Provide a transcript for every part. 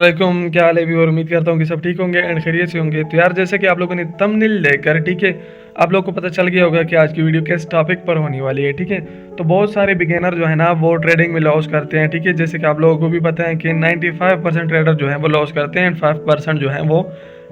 वालेकुम, क्या हाल है व्यूअर? उम्मीद करता हूँ कि सब ठीक होंगे एंड खैरियत से होंगे। तो यार जैसे कि आप लोगों ने थंबनेल देखकर ठीक है, आप लोग को पता चल गया होगा कि आज की वीडियो किस टॉपिक पर होने वाली है। ठीक है, तो बहुत सारे बिगिनर जो है ना वो ट्रेडिंग में लॉस करते हैं। ठीक है, जैसे कि आप लोगों को भी पता है कि 95% ट्रेडर जो है वो लॉस करते हैं एंड 5% जो है वो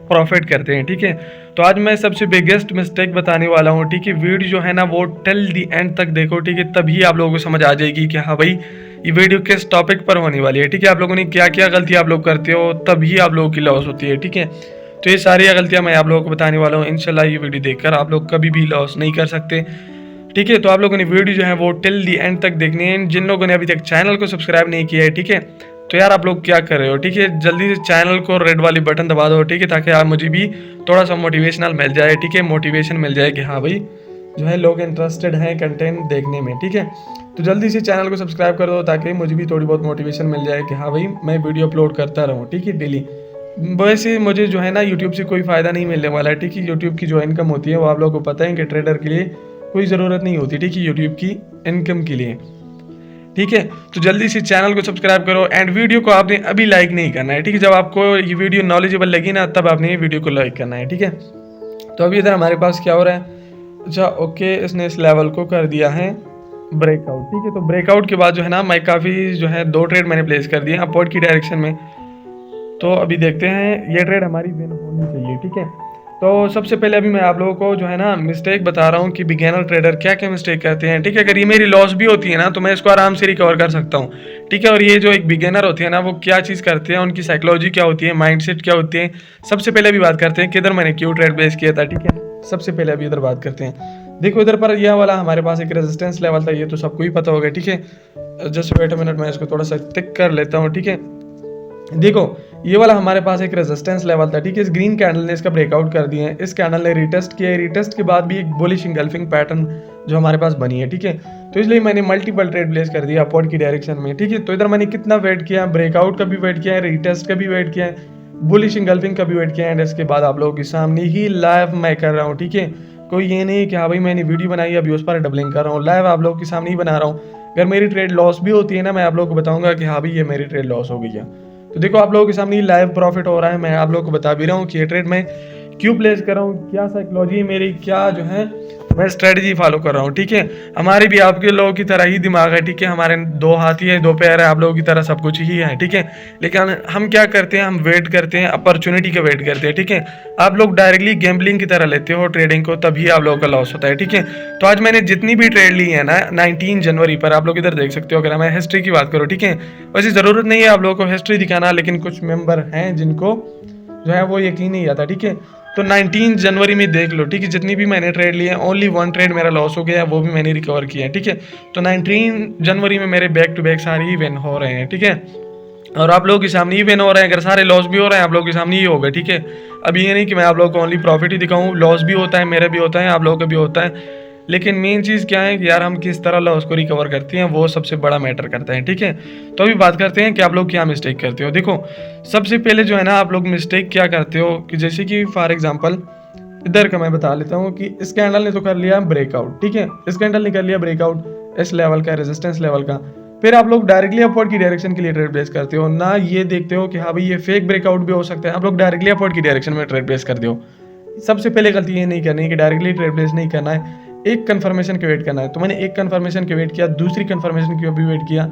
प्रॉफिट करते हैं। ठीक है, तो आज मैं सबसे बिगेस्ट मिस्टेक बताने वाला हूँ। ठीक है, वीडियो जो है ना वो टिल दी एंड तक देखो। ठीक है, तभी आप लोगों को समझ आ जाएगी कि हाँ भाई ये वीडियो किस टॉपिक पर होने वाली है। ठीक है, आप लोगों ने क्या क्या गलतियां आप लोग करते हो तभी आप लोगों की लॉस होती है। ठीक है, तो ये सारी गलतियां मैं आप लोगों को बताने वाला हूँ। इंशाल्लाह ये वीडियो देखकर आप लोग कभी भी लॉस नहीं कर सकते। ठीक है, तो आप लोगों ने वीडियो जो है वो टिल दी एंड तक देखनी है। जिन लोगों ने अभी तक चैनल को सब्सक्राइब नहीं किया है, ठीक है, तो यार आप लोग क्या कर रहे हो? ठीक है, जल्दी से चैनल को रेड वाली बटन दबा दो। ठीक है, ताकि आप मुझे भी थोड़ा सा मोटिवेशनल मिल जाए। ठीक है, मोटिवेशन मिल जाए कि हाँ भाई जो है लोग इंटरेस्टेड हैं कंटेंट देखने में। ठीक है, तो जल्दी से चैनल को सब्सक्राइब कर दो ताकि मुझे भी थोड़ी बहुत मोटिवेशन मिल जाए कि हाँ भाई मैं वीडियो अपलोड करता रहूँ। ठीक है, डेली। वैसे मुझे जो है ना यूट्यूब से कोई फ़ायदा नहीं मिलने वाला है। ठीक है, यूट्यूब की जो इनकम होती है वो आप लोगों को पता है कि ट्रेडर के लिए कोई ज़रूरत नहीं होती। ठीक है, यूट्यूब की इनकम के लिए। ठीक है, तो जल्दी से चैनल को सब्सक्राइब करो एंड वीडियो को आपने अभी लाइक नहीं करना है। ठीक है, जब आपको ये वीडियो नॉलेजेबल लगी ना तब आपने ये वीडियो को लाइक करना है। ठीक है, तो अभी इधर हमारे पास क्या हो रहा है? अच्छा ओके, इसने इस लेवल को कर दिया है ब्रेकआउट। ठीक है, तो ब्रेकआउट के बाद जो है ना मैं काफ़ी जो है 2 ट्रेड मैंने प्लेस कर दिए अपवर्ड की डायरेक्शन में। तो अभी देखते हैं, ये ट्रेड हमारी विन होनी चाहिए। ठीक है, तो सबसे पहले अभी मैं आप लोगों को जो है ना मिस्टेक बता रहा हूँ कि बिगिनर ट्रेडर क्या क्या मिस्टेक करते हैं। ठीक है, अगर ये मेरी लॉस भी होती है ना तो मैं इसको आराम से रिकवर कर सकता हूँ। ठीक है, और ये जो एक बिगिनर होती है ना वो क्या चीज़ करते हैं, उनकी साइकोलॉजी क्या होती है, माइंडसेट क्या होती है, सबसे पहले अभी बात करते हैं कि इधर मैंने क्यों ट्रेड प्लेस किया था। ठीक है, सबसे पहले अभी इधर बात करते हैं। देखो इधर पर यह वाला हमारे पास एक रेजिस्टेंस लेवल था, ये तो सबको ही पता होगा। ठीक है, जस्ट वेट अ मिनट, मैं इसको थोड़ा सा टिक कर लेता हूँ। ठीक है, देखो ये वाला हमारे पास एक रेजिस्टेंस लेवल था। ठीक है, इस ग्रीन कैंडल ने इसका ब्रेकआउट कर दिया है, इस कैंडल ने रिटेस्ट किया है, रिटेस्ट के बाद भी एक बुलिश इंगल्फिंग पैटर्न जो हमारे पास बनी है। ठीक है, तो इसलिए मैंने मल्टीपल ट्रेड प्लेस कर दिया अपवर्ड की डायरेक्शन में। ठीक है, तो इधर मैंने कितना वेट किया, ब्रेकआउट का भी वेट किया है, रिटेस्ट का भी वेट किया है, बुलिश इंगल्फिंग का भी वेट किया है एंड इसके बाद आप लोगों के सामने ही लाइव मैं कर रहा हूँ। ठीक है, कोई ये नहीं कि हाँ भाई मैंने वीडियो बनाई अभी उस पर डबलिंग कर रहा हूँ, लाइव आप लोगों के सामने ही बना रहा हूँ। अगर मेरी ट्रेड लॉस भी होती है ना मैं आप लोगों को बताऊंगा कि हाँ भाई ये मेरी ट्रेड लॉस हो गई है। तो देखो आप लोगों के सामने लाइव प्रॉफिट हो रहा है, मैं आप लोगों को बता भी रहा हूँ कि ये ट्रेड मैं क्यों प्लेस कर रहा हूँ, क्या साइकोलॉजी मेरी, क्या जो है मैं स्ट्रेटजी फॉलो कर रहा हूँ। ठीक है, हमारे भी आपके लोगों की तरह ही दिमाग है। ठीक है, हमारे 2 हाथ ही है, 2 पैर है, आप लोगों की तरह सब कुछ ही है। ठीक है, लेकिन हम क्या करते हैं, हम वेट करते हैं, अपॉर्चुनिटी का वेट करते हैं। ठीक है, आप लोग डायरेक्टली गैम्बलिंग की तरह लेते हो ट्रेडिंग को, तभी आप लोगों का लॉस होता है। ठीक है, तो आज मैंने जितनी भी ट्रेड ली है ना 19 जनवरी पर, आप लोग इधर देख सकते हो। अगर मैं हिस्ट्री की बात करूँ, ठीक है, वैसे ज़रूरत नहीं है आप लोगों को हिस्ट्री दिखाना, लेकिन कुछ मेंबर हैं जिनको जो है वो यकीन नहीं आता। ठीक है, तो 19 जनवरी में देख लो। ठीक है, जितनी भी मैंने ट्रेड लिए हैं ओनली 1 ट्रेड मेरा लॉस हो गया है, वो भी मैंने रिकवर किया है। ठीक है, तो 19 जनवरी में मेरे बैक टू बैक सारे ही विन हो रहे हैं। ठीक है, और आप लोगों के सामने ही विन हो रहे हैं, अगर सारे लॉस भी हो रहे हैं आप लोगों के सामने ही होगा। ठीक है, अब ये नहीं कि मैं आप लोगों को ओनली प्रॉफिट ही दिखाऊं, लॉस भी होता है, मेरा भी होता है, आप लोगों का भी होता है, लेकिन मेन चीज़ क्या है कि यार हम किस तरह लॉस को रिकवर करते हैं वो सबसे बड़ा मैटर करता है। ठीक है, तो अभी बात करते हैं कि आप लोग क्या मिस्टेक करते हो। देखो सबसे पहले जो है ना आप लोग मिस्टेक क्या करते हो कि जैसे कि फॉर एग्जांपल इधर का मैं बता लेता हूँ कि इस कैंडल ने तो कर लिया ब्रेकआउट। ठीक है, इस कैंडल ने कर लिया ब्रेकआउट इस लेवल का, रेजिस्टेंस लेवल का, फिर आप लोग डायरेक्टली अपवर्ड की डायरेक्शन के लिए ट्रेड प्लेस करते हो ना, ये देखते हो कि हाँ भाई ये फेक ब्रेकआउट भी हो सकता है, आप लोग डायरेक्टली अपवर्ड की डायरेक्शन में ट्रेड प्लेस कर दो। सबसे पहले गलती ये नहीं करनी कि डायरेक्टली ट्रेड प्लेस नहीं करना है, एक कंफर्मेशन के वेट करना है। तो मैंने एक कंफर्मेशन के वेट किया, दूसरी कंफर्मेशन की भी वेट किया,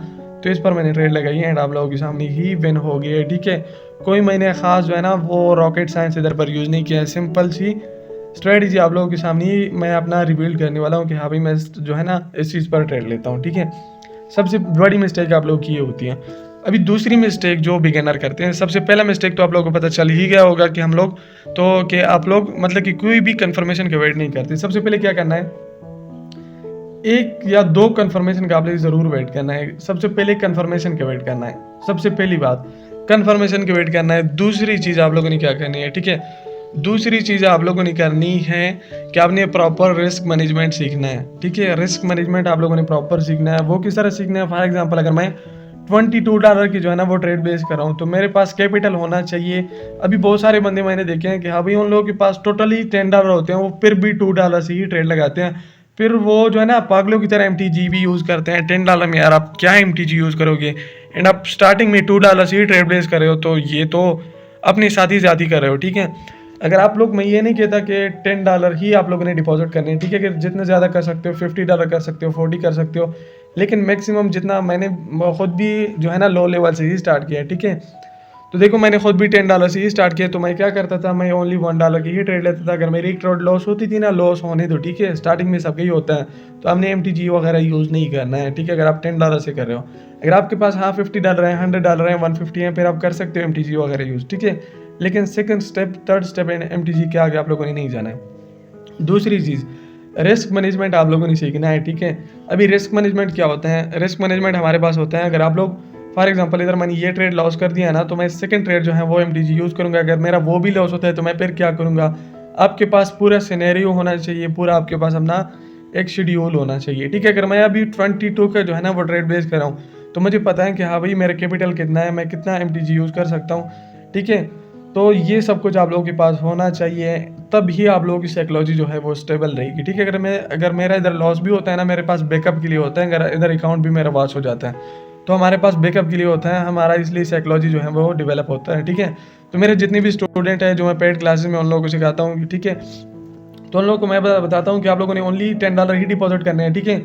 तो इस पर मैंने ट्रेड लगाई है एंड आप लोगों के सामने ही विन हो गई है। ठीक है, कोई मैंने खास जो है ना वो रॉकेट साइंस इधर पर यूज़ नहीं किया है, सिंपल सी स्ट्रेटजी आप लोगों के सामने ही मैं अपना रिवील करने वाला हूँ कि हाँ भाई मैं जो है ना इस चीज़ पर ट्रेड लेता हूँ। ठीक है, सबसे बड़ी मिस्टेक आप लोग की ये होती है। अभी दूसरी मिस्टेक जो बिगिनर करते हैं, सबसे पहला मिस्टेक तो आप लोगों को पता चल ही गया होगा कि हम लोग तो कि आप लोग मतलब कि कोई भी कंफर्मेशन का वेट नहीं करते। सबसे पहले क्या करना है, 1 या 2 कंफर्मेशन का आप लोग ज़रूर वेट करना है। सबसे पहले कंफर्मेशन का वेट करना है, सबसे पहली बात कंफर्मेशन का वेट करना है। दूसरी चीज़ आप लोगों ने क्या करनी है, ठीक है, दूसरी चीज़ आप लोगों ने करनी है कि आपने प्रॉपर रिस्क मैनेजमेंट सीखना है। ठीक है, रिस्क मैनेजमेंट आप लोगों ने प्रॉपर सीखना है। वो किस तरह सीखना है, फॉर एग्जांपल अगर मैं $22 की जो है ना वो ट्रेड बेस कर रहा हूँ तो मेरे पास कैपिटल होना चाहिए। अभी बहुत सारे बंदे मैंने देखे हैं कि हाँ भाई उन लोगों के पास टोटली $10 होते हैं, वो फिर भी $2 से ही ट्रेड लगाते हैं। फिर वो जो है ना पागलों की तरह MTG भी यूज़ करते हैं। $10 में यार आप क्या MTG यूज़ करोगे, एंड आप स्टार्टिंग में $2 से ही ट्रेड प्लेस कर रहे हो, तो ये तो अपने साथ ही कर रहे हो, ठीक है। अगर आप लोग, मैं ये नहीं कहता कि $10 ही आप लोगों ने डिपॉजिट करने हैं, ठीक है, कि जितने ज़्यादा कर सकते हो, $50 कर सकते हो, 40 कर सकते हो, लेकिन मैक्सिमम जितना मैंने खुद भी जो है ना लो लेवल से ही स्टार्ट किया है, ठीक है। तो देखो मैंने खुद भी $10 से ही स्टार्ट किया, तो मैं क्या करता था, मैं ओनली $1 की ही ट्रेड लेता था। अगर मेरी एक ट्रेड लॉस होती थी ना, लॉस होने दो, ठीक है, स्टार्टिंग में सबका ही होता है, तो हमने MTG वगैरह यूज़ नहीं करना है, ठीक है। अगर आप $10 से कर रहे हो, अगर आपके पास हाँ $50 है, $100 है, 150 है, फिर आप कर सकते हो MTG वगैरह यूज़, ठीक है। लेकिन second step, third step MTG के आगे आप लोगों ने नहीं जाना है। दूसरी चीज़, रिस्क मैनेजमेंट आप लोगों ने सीखना है, ठीक है। अभी रिस्क मैनेजमेंट क्या होता है, रिस्क मैनेजमेंट हमारे पास होता है, अगर आप लोग फॉर एग्जांपल इधर मैंने ये ट्रेड लॉस कर दिया है ना, तो मैं सेकंड ट्रेड जो है वो MTG यूज़ करूँगा। अगर मेरा वो भी लॉस होता है तो मैं फिर क्या करूँगा, आपके पास पूरा सिनेरियो होना चाहिए, पूरा आपके पास अपना एक शेड्यूल होना चाहिए, ठीक है। अगर मैं अभी 22 का जो है ना वो ट्रेड बेस कर रहा हूँ, तो मुझे पता है कि हाँ भाई मेरा कैपिटल कितना है, मैं कितना MTG यूज़ कर सकता हूँ, ठीक है। तो ये सब कुछ आप लोगों के पास होना चाहिए, तब ही आप लोगों की साइकोलॉजी जो है वो स्टेबल रहेगी, ठीक है। अगर मेरा इधर लॉस भी होता है ना, मेरे पास बैकअप के लिए होता है, अगर इधर अकाउंट भी मेरा लॉस हो जाता है तो हमारे पास बैकअप के लिए होता है हमारा, इसलिए साइकोलॉजी जो है वो डेवलप होता है, ठीक है। तो मेरे जितने भी स्टूडेंट हैं जो मैं पेड क्लासेस में उन लोगों को सिखाता हूँ, ठीक है, तो उन लोगों को मैं बताता हूँ कि आप लोगों ने ओनली $10 ही डिपॉजिट करने हैं, ठीक है।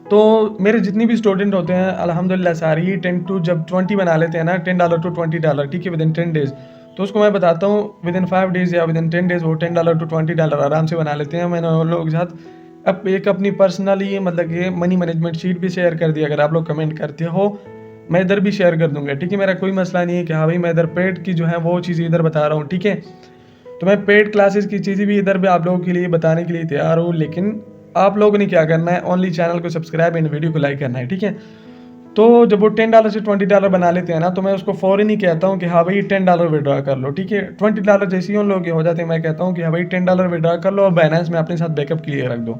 तो मेरे जितने भी स्टूडेंट होते हैं अल्हम्दुलिल्लाह सारे ही 10 to जब 20 बना लेते हैं ना, $10 to $20, ठीक है, विद इन 10 डेज, तो उसको मैं बताता हूँ विद इन 5 डेज या विद इन 10 डेज वो $10 to $20 आराम से बना लेते हैं। मैंने उन लोगों के साथ अब एक अपनी पर्सनली मतलब कि मनी मैनेजमेंट शीट भी शेयर कर दी, अगर आप लोग कमेंट करते हो मैं इधर भी शेयर कर दूंगा, ठीक है। मेरा कोई मसला नहीं है कि हाँ भाई मैं इधर पेड की जो है वो चीज़ें इधर बता रहा हूँ, ठीक है। तो मैं पेड क्लासेस की चीज़ें भी इधर भी आप लोगों के लिए बताने के लिए तैयार हूँ, लेकिन आप लोगों ने क्या करना है, ओनली चैनल को सब्सक्राइब एंड वीडियो को लाइक करना है, ठीक है। तो जब वो $10 से $20 बना लेते हैं ना, तो मैं उसको फ़ौरन ही कहता हूँ कि हाँ भाई $10 विड्रॉ कर लो, ठीक है। $20 जैसे ही उन लोगों के हो जाते हैं, मैं कहता हूँ कि हाँ भाई $10 विड्रॉ कर लो और बैलेंस में अपने साथ बैकअप के लिए रख दो।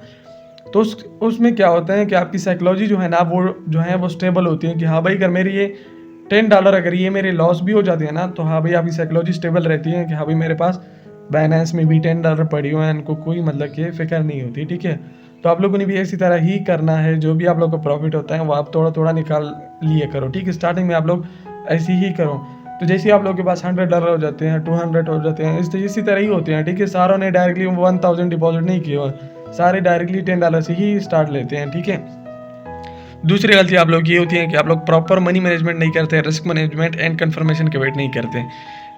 तो उसमें क्या होता है कि आपकी साइकोलॉजी जो है ना वो जो है वो स्टेबल होती है कि हाँ भाई अगर मेरी ये $10 अगर ये मेरे लॉस भी हो जाते हैं ना, तो हाँ भाई आपकी साइकोलॉजी स्टेबल रहती है कि हाँ भाई मेरे पास बैलेंस में भी $10 पड़ी हुए हैं, इनको कोई मतलब कि फिक्र नहीं होती, ठीक है। तो आप लोगों ने भी इसी तरह ही करना है, जो भी आप लोग को प्रॉफिट होता है वो आप थोड़ा थोड़ा निकाल लिए करो, ठीक है। स्टार्टिंग में आप लोग ऐसे ही करो, तो जैसे आप लोग के पास $100 हो जाते हैं, 200 हो जाते हैं, इसी तरह ही होते हैं, ठीक है। सारों ने डायरेक्टली 1000 डिपॉजिट नहीं किए हुआ, सारे डायरेक्टली $10 से ही स्टार्ट लेते हैं, ठीक है। दूसरी गलती आप लोग ये होती है कि आप लोग प्रॉपर मनी मैनेजमेंट नहीं करते, रिस्क मैनेजमेंट एंड कन्फर्मेशन के वेट नहीं करते।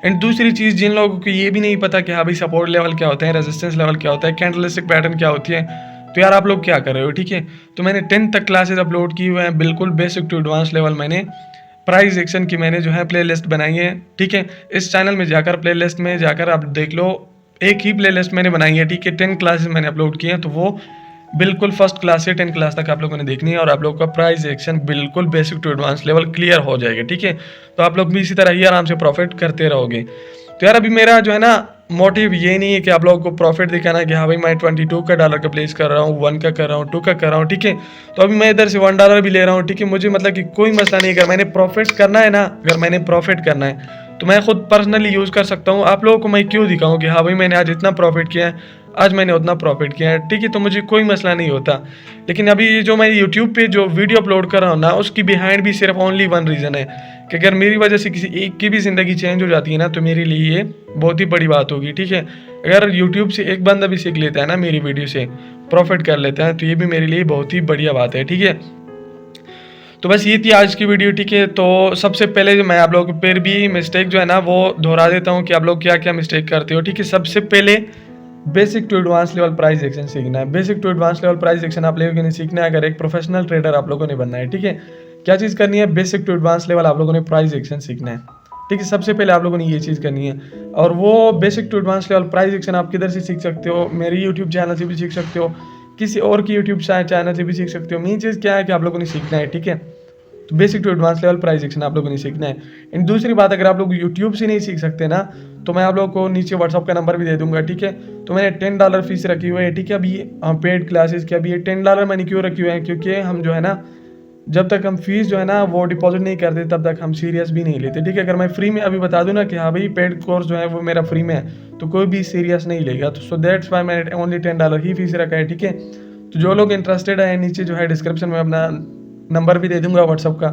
एंड दूसरी चीज़, जिन लोगों को ये भी नहीं पता कि हाँ भाई सपोर्ट लेवल क्या होता है, रेजिस्टेंस लेवल क्या होता है, कैंडलस्टिक पैटर्न क्या होती है, तो यार आप लोग क्या कर रहे हो, ठीक है। तो मैंने 10 तक क्लासेस अपलोड की हुए हैं, बिल्कुल बेसिक टू एडवांस लेवल। मैंने प्राइस एक्शन की मैंने जो है प्लेलिस्ट बनाई है, ठीक है। इस चैनल में जाकर प्लेलिस्ट में जाकर आप देख लो, एक ही प्लेलिस्ट मैंने बनाई है, ठीक है। 10 क्लासेस मैंने अपलोड किए हैं, तो वो बिल्कुल फर्स्ट क्लास से 10 क्लास तक आप लोगों ने देखनी है, और आप लोगों का प्राइस एक्शन बिल्कुल basic to advance level clear हो जाएगा, ठीक है। तो आप लोग भी इसी तरह ही आराम से प्रॉफिट करते रहोगे। तो यार अभी मेरा जो है ना मोटिव ये नहीं है कि आप लोगों को प्रॉफिट दिखाना कि हाँ भाई मैं 22 का डॉलर का प्लेस कर रहा हूँ, 1 का कर रहा हूँ, 2 का कर रहा हूँ, ठीक है। तो अभी मैं इधर से $1 भी ले रहा हूँ, ठीक है। मुझे मतलब कि कोई मसला नहीं है, अगर मैंने प्रॉफिट करना है ना, अगर मैंने प्रॉफिट करना है तो मैं खुद पर्सनली यूज़ कर सकता हूँ। आप लोगों को मैं क्यों दिखाऊँ कि हाँ भाई मैंने आज इतना प्रॉफिट किया है, आज मैंने उतना प्रॉफिट किया है, ठीक है। तो मुझे कोई मसला नहीं होता। लेकिन अभी जो मैं यूट्यूब पे जो वीडियो अपलोड कर रहा हूँ ना, उसकी बिहाइंड भी सिर्फ ओनली वन रीज़न है कि अगर मेरी वजह से किसी एक की भी ज़िंदगी चेंज हो जाती है ना, तो मेरे लिए ये बहुत ही बड़ी बात होगी, ठीक है। अगर यूट्यूब से एक बंदा भी सीख लेता है ना, मेरी वीडियो से प्रॉफिट कर लेता है, तो ये भी मेरे लिए बहुत ही बढ़िया बात है, ठीक है। तो बस ये थी आज की वीडियो, ठीक है। तो सबसे पहले जो मैं आप लोगों को फिर भी मिस्टेक जो है ना वो दोहरा देता हूँ कि आप लोग क्या क्या मिस्टेक करते हो, ठीक है। सबसे पहले basic to advance level price action सीखना है। Basic to advance level price action आप लोगों ने सीखना है अगर एक प्रोफेशनल ट्रेडर आप लोगों ने बनना है, ठीक है। क्या चीज़ करनी है, बेसिक टू एडवांस लेवल आप लोगों ने प्राइस एक्शन सीखना है, ठीक है। सबसे पहले आप लोगों ने ये चीज़ करनी है, और वो basic to advance level price action आप किधर से सीख सकते हो, मेरी यूट्यूब चैनल से भी सीख सकते हो, किसी और की यूट्यूब चैनल से भी सीख सकते हो। मेन चीज़ क्या है कि आप लोगों ने सीखना है, ठीक है। तो basic to advance level price action आप लोगों ने सीखना है। एंड दूसरी बात, अगर आप लोग यूट्यूब से नहीं सीख सकते ना, तो मैं आप लोगों को नीचे व्हाट्सअप का नंबर भी दे दूंगा, ठीक है। तो मैंने $10 फीस रखी हुई है, ठीक है। अभी पेड क्लासेस की अभी ये $10 मैंने क्यों रखी हुई है, क्योंकि हम जो है ना जब तक हम फीस जो है ना वो डिपॉजिट नहीं करते तब तक हम सीरियस भी नहीं लेते, ठीक है। अगर मैं फ्री में अभी बता दूं ना कि हाँ भाई पेड कोर्स जो है वो मेरा फ्री में है, तो कोई भी सीरियस नहीं लेगा। तो सो दैट्स वाई मैंने ओनली $10 ही फीस रखा है, ठीक है। तो जो लोग इंटरेस्टेड है, नीचे जो है डिस्क्रिप्शन में अपना नंबर भी दे दूंगा व्हाट्सअप का,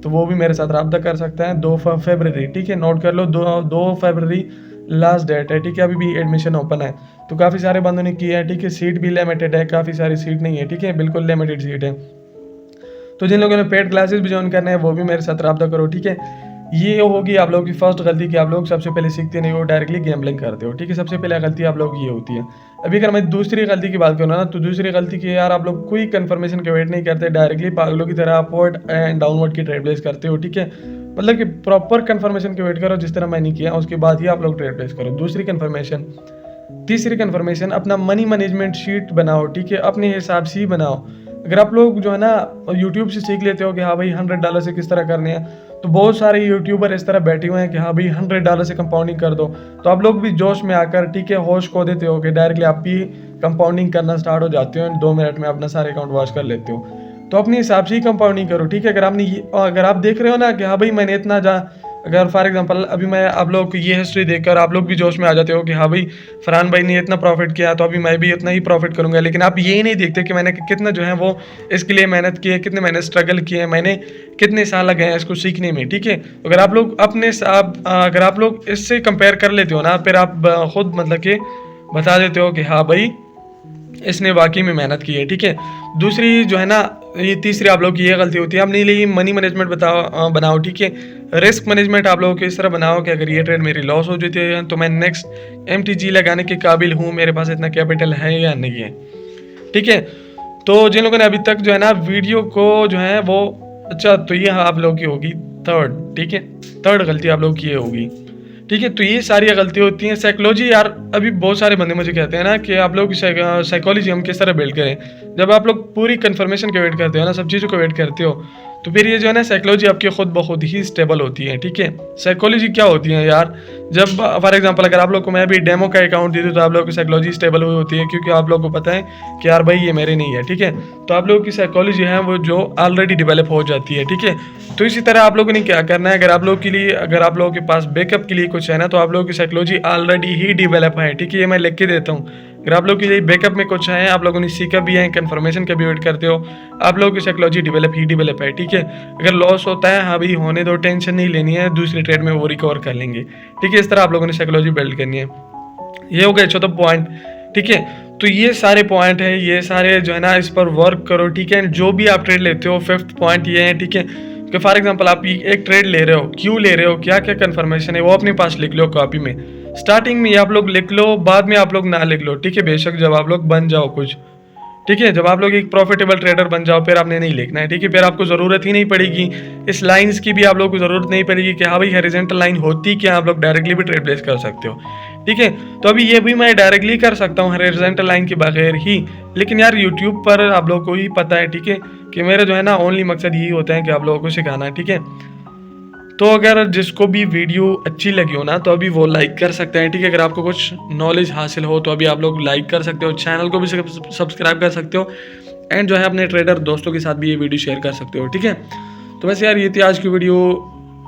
तो वो भी मेरे साथ रब्ता कर सकते हैं। 2 फरवरी, ठीक है, नोट कर लो, 2 फरवरी लास्ट डेट है, ठीक है। अभी भी एडमिशन ओपन है, तो काफ़ी सारे बंदों ने किया है, ठीक है। सीट भी लिमिटेड है, काफ़ी सारी सीट नहीं है, ठीक है, बिल्कुल लिमिटेड सीट है। तो जिन लोगों ने पेड क्लासेस भी ज्वाइन करने हैं वो भी मेरे साथ रब्ता करो, ठीक है। ये होगी आप लोगों की फर्स्ट गलती कि आप लोग सबसे पहले सीखते नहीं हो, डायरेक्टली गैम्बलिंग करते हो, ठीक है। सबसे पहले गलती आप लोग ये होती है। अभी अगर मैं दूसरी गलती की बात करूँ ना, तो दूसरी गलती की यार आप लोग कोई कंफर्मेशन के वेट नहीं करते, डायरेक्टली पागलों की तरह अपवर्ड एंड डाउनवर्ड की ट्रेड प्लेस करते हो, ठीक है। मतलब कि प्रॉपर कंफर्मेशन के वेट करो, जिस तरह मैंने किया, उसके बाद ही आप लोग ट्रेड प्लेस करो। दूसरी कंफर्मेशन, तीसरी कंफर्मेशन, अपना मनी मैनेजमेंट शीट बनाओ, ठीक है, अपने हिसाब से ही बनाओ। अगर आप लोग जो है ना यूट्यूब से सीख लेते हो कि हाँ भाई $100 से किस तरह करने हैं, तो बहुत सारे यूट्यूबर इस तरह बैठे हुए हैं कि हाँ भाई $100 से कंपाउंडिंग कर दो, तो आप लोग भी जोश में आकर, ठीक है, होश खो देते हो कि डायरेक्टली आप भी कंपाउंडिंग करना स्टार्ट हो जाते हो, 2 मिनट में अपना सारे अकाउंट वॉश कर लेते हो। तो अपने हिसाब से ही कंपाउंडिंग करो, ठीक है। अगर आप देख रहे हो ना कि हाँ भाई मैंने इतना अगर फॉर एग्जांपल अभी मैं आप लोग को ये हिस्ट्री देखकर आप लोग भी जोश में आ जाते हो कि हाँ भाई फरहान भाई ने इतना प्रॉफिट किया, तो अभी मैं भी इतना ही प्रॉफिट करूंगा, लेकिन आप ये नहीं देखते कि मैंने कितना जो है वो इसके लिए मेहनत की है, कितने मैंने स्ट्रगल किए हैं, मैंने कितने साल लगे हैं इसको सीखने में, ठीक है। अगर आप लोग अगर आप लोग इससे कंपेयर कर लेते हो ना, फिर आप खुद मतलब कि बता देते हो कि हाँ भाई इसने वाकई में मेहनत की है, ठीक है। दूसरी जो है ना, ये तीसरी आप लोग की ये गलती होती है, अपने लिए मनी मैनेजमेंट बनाओ, ठीक है। रिस्क मैनेजमेंट आप लोगों को इस तरह बनाओ कि अगर ये ट्रेड मेरी लॉस हो जाती है तो मैं नेक्स्ट MTG लगाने के काबिल हूँ, मेरे पास इतना कैपिटल है या नहीं है, ठीक है। तो जिन लोगों ने अभी तक जो है ना वीडियो को जो है वो अच्छा, तो ये आप लोगों की होगी थर्ड, ठीक है, थर्ड गलती आप लोग की ये होगी, ठीक है। तो ये सारी गलती होती हैं। साइकोलॉजी यार, अभी बहुत सारे बंदे मुझे कहते हैं ना कि आप लोग साइकोलॉजी हम किस तरह बिल्ड करें। जब आप लोग पूरी कंफर्मेशन का वेट करते हो ना, सब चीज़ों का वेट करते हो, तो फिर ये जो है ना साइकोलॉजी आपकी खुद ब खुद ही स्टेबल होती है, ठीक है। साइकोलॉजी क्या होती है यार, जब फॉर एग्जांपल अगर आप लोग को मैं अभी डेमो का अकाउंट दे दूँ तो आप लोगों की साइकोलॉजी स्टेबल हुई होती है, क्योंकि आप लोगों को पता है कि यार भाई ये मेरे नहीं है, ठीक है। तो आप लोगों की साइकोलॉजी है वो जो ऑलरेडी डेवलप हो जाती है, ठीक है। तो इसी तरह आप लोगों ने क्या करना है, अगर आप लोगों के पास बैकअप के लिए कुछ है ना, तो आप लोगों की साइकोलॉजी ऑलरेडी ही डेवलप है, ठीक है। ये मैं लिख के देता हूँ। अगर आप लोग के लिए बैकअप में कुछ है, आप लोगों ने सीखा भी है, कंफर्मेशन का भी वेट करते हो, आप लोगों की साइकोलॉजी डेवलप है, ठीक है। अगर लॉस होता है, हाँ भाई होने दो, टेंशन नहीं लेनी है, दूसरी ट्रेड में वो रिकवर कर लेंगे, ठीक है। इस तरह आप लोगों ने साइकोलॉजी बिल्ड करनी है। ये हो गए चौथा पॉइंट, ठीक है। तो ये सारे पॉइंट है, ये सारे जो है ना इस पर वर्क करो, ठीक है। जो भी आप ट्रेड लेते हो, 5th पॉइंट ये है, ठीक है, कि फॉर एग्जांपल आप एक ट्रेड ले रहे हो, क्यों ले रहे हो, क्या क्या कंफर्मेशन है, वो अपने पास लिख लो कॉपी में। स्टार्टिंग में आप लोग लिख लो, बाद में आप लोग ना लिख लो, ठीक है। बेशक जब आप लोग बन जाओ कुछ, ठीक है, जब आप लोग एक प्रॉफिटेबल ट्रेडर बन जाओ, फिर आपने नहीं लिखना है, ठीक है। फिर आपको ज़रूरत ही नहीं पड़ेगी इस लाइंस की भी, आप लोग को ज़रूरत नहीं पड़ेगी कि हाँ भाई हॉरिजॉन्टल लाइन होती क्या, आप लोग डायरेक्टली भी ट्रेड प्लेस कर सकते हो, ठीक है। तो अभी ये भी मैं डायरेक्टली कर सकता हूँ हॉरिजॉन्टल लाइन के बगैर ही, लेकिन यार यूट्यूब पर आप लोग को ही पता है, ठीक है, कि मेरा जो है ना ओनली मकसद यही होता है कि आप लोगों को सिखाना है, ठीक है। तो अगर जिसको भी वीडियो अच्छी लगी हो ना, तो अभी वो लाइक कर सकते हैं, ठीक है। अगर आपको कुछ नॉलेज हासिल हो तो अभी आप लोग लाइक कर सकते हो, चैनल को भी सब्सक्राइब कर सकते हो, एंड जो है अपने ट्रेडर दोस्तों के साथ भी ये वीडियो शेयर कर सकते हो, ठीक है। तो वैसे यार ये थी आज की वीडियो,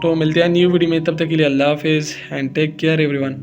तो मिलते हैं न्यू वीडियो में, तब तक के लिए अल्लाह हाफिज़ एंड टेक केयर एवरीवन।